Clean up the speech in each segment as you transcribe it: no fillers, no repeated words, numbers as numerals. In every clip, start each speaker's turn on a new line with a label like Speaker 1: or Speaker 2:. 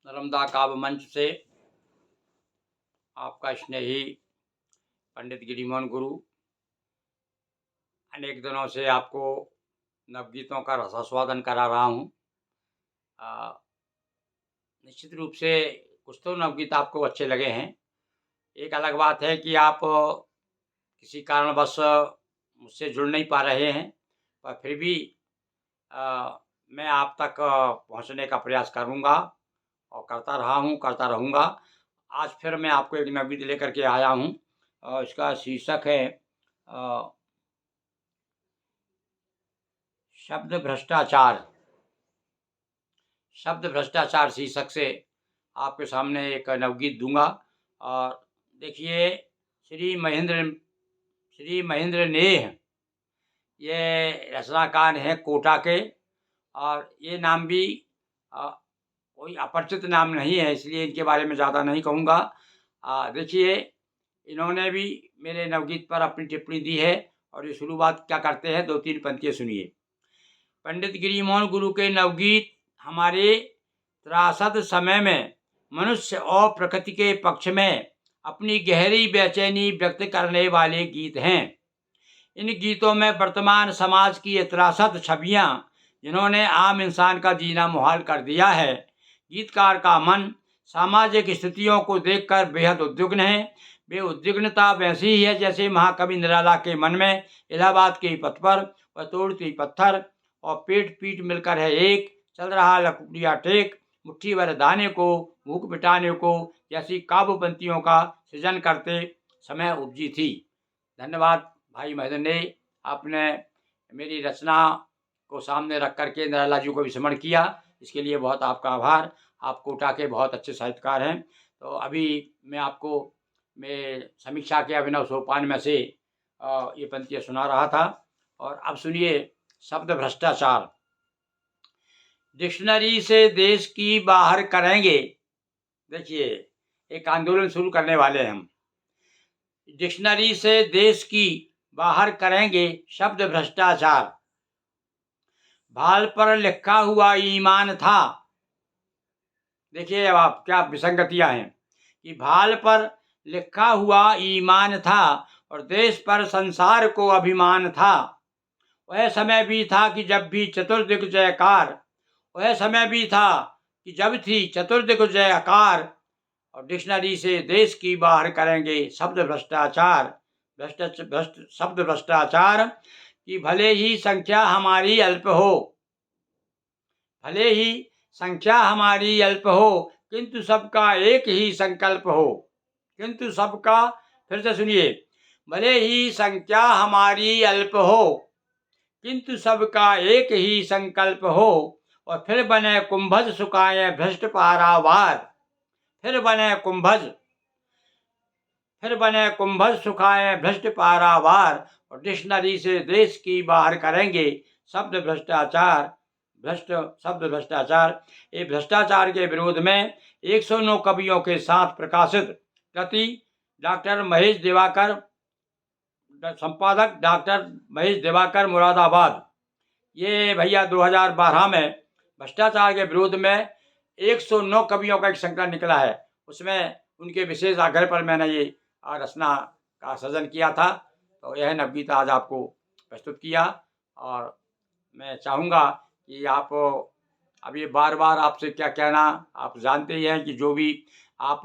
Speaker 1: नर्मदा काव्य मंच से आपका स्नेही पंडित गिरिमोहन गुरु अनेक दिनों से आपको नवगीतों का रसास्वादन करा रहा हूँ। निश्चित रूप से कुछ तो नवगीत आपको अच्छे लगे हैं। एक अलग बात है कि आप किसी कारणवश मुझसे जुड़ नहीं पा रहे हैं, पर फिर भी मैं आप तक पहुँचने का प्रयास करूँगा और करता रहा हूँ, करता रहूँगा। आज फिर मैं आपको एक नवगीत लेकर के आया हूँ और इसका शीर्षक है शब्द भ्रष्टाचार। शब्द भ्रष्टाचार शीर्षक से आपके सामने एक नवगीत दूंगा। और देखिए, श्री महेंद्र नेह ये रचनाकार हैं कोटा के, और ये नाम भी कोई अपरिचित नाम नहीं है, इसलिए इनके बारे में ज़्यादा नहीं कहूँगा। देखिए, इन्होंने भी मेरे नवगीत पर अपनी टिप्पणी दी है और ये शुरुआत क्या करते हैं, 2-3 पंक्तियाँ सुनिए। पंडित गिरिमोहन गुरु के नवगीत हमारे त्रासद समय में मनुष्य और प्रकृति के पक्ष में अपनी गहरी बेचैनी व्यक्त करने वाले गीत हैं। इन गीतों में वर्तमान समाज की त्रासद छवियाँ जिन्होंने आम इंसान का जीना मुहाल कर दिया है। गीतकार का मन सामाजिक स्थितियों को देखकर बेहद उद्विग्न है। वे उद्विग्नता वैसी ही है जैसे महाकवि निराला के मन में इलाहाबाद के पथ पर वह तोड़ती पत्थर और पेट पीट मिलकर है एक, चल रहा लकुड़िया टेक, मुट्ठी भर दाने को भूख मिटाने को, जैसी काव्य पंक्तियों का सृजन करते समय उपजी थी। धन्यवाद भाई महेंद्र ने, आपने मेरी रचना को सामने रख करके निराला जी को भी स्मरण किया, इसके लिए बहुत आपका आभार। आप कोटा के बहुत अच्छे साहित्यकार हैं। तो अभी मैं आपको समीक्षा के अभिनव सोपान में से ये पंक्तियाँ सुना रहा था। और अब सुनिए शब्द भ्रष्टाचार। डिक्शनरी से देश की बाहर करेंगे, देखिए एक आंदोलन शुरू करने वाले हैं हम। डिक्शनरी से देश की बाहर करेंगे शब्द भ्रष्टाचार। भाल पर लिखा हुआ ईमान था, देखिए अब आप क्या विसंगतियां हैं कि भाल पर लिखा हुआ ईमान था और देश पर संसार को अभिमान था। वह समय भी था कि जब भी चतुर्दिक जयकार, वह समय भी था कि जब थी चतुर्दिक जयकार। और डिक्शनरी से देश की बाहर करेंगे शब्द भ्रष्टाचार। शब्द भ्रष्टाचार कि भले ही संख्या हमारी अल्प हो, भले ही संख्या हमारी अल्प हो, किंतु सबका एक ही संकल्प हो। किंतु सबका, फिर से सुनिए, भले ही संख्या हमारी अल्प हो, किंतु सबका एक ही संकल्प हो। और फिर बने कुंभज सुखाए भ्रष्ट पारावार। फिर बने कुंभज सुखाए भ्रष्ट पारावार। और डिक्शनरी से देश की बाहर करेंगे शब्द भ्रष्टाचार। शब्द भ्रष्टाचार। ये भ्रष्टाचार के विरोध में 109 कवियों के साथ प्रकाशित कृति डॉक्टर महेश दिवाकर, संपादक डॉक्टर महेश दिवाकर मुरादाबाद, ये भैया 2012 में भ्रष्टाचार के विरोध में 109 कवियों का एक संकलन निकला है। उसमें उनके विशेष आग्रह पर मैंने ये रचना का सृजन किया था। तो यह नवगीत आज आपको प्रस्तुत किया। और मैं चाहूँगा कि आप, अब ये बार बार आपसे क्या कहना, आप जानते ही हैं कि जो भी आप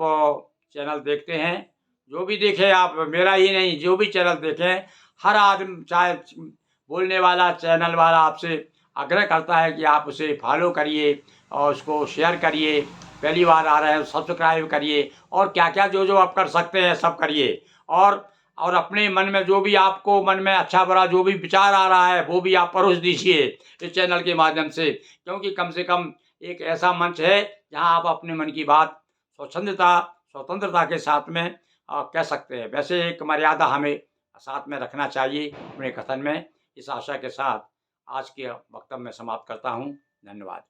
Speaker 1: चैनल देखते हैं, जो भी देखें आप, मेरा ही नहीं, जो भी चैनल देखें, हर आदमी चाहे बोलने वाला चैनल वाला आपसे आग्रह करता है कि आप उसे फॉलो करिए और उसको शेयर करिए, पहली बार आ रहे हैं सब्सक्राइब करिए, और क्या क्या जो आप कर सकते हैं सब करिए। और अपने मन में जो भी आपको मन में अच्छा बुरा जो भी विचार आ रहा है वो भी आप परोस दीजिए इस चैनल के माध्यम से, क्योंकि कम से कम एक ऐसा मंच है जहां आप अपने मन की बात स्वतंत्रता के साथ में कह सकते हैं। वैसे एक मर्यादा हमें साथ में रखना चाहिए अपने कथन में। इस आशा के साथ आज के वक्तव्य में समाप्त करता हूँ। धन्यवाद।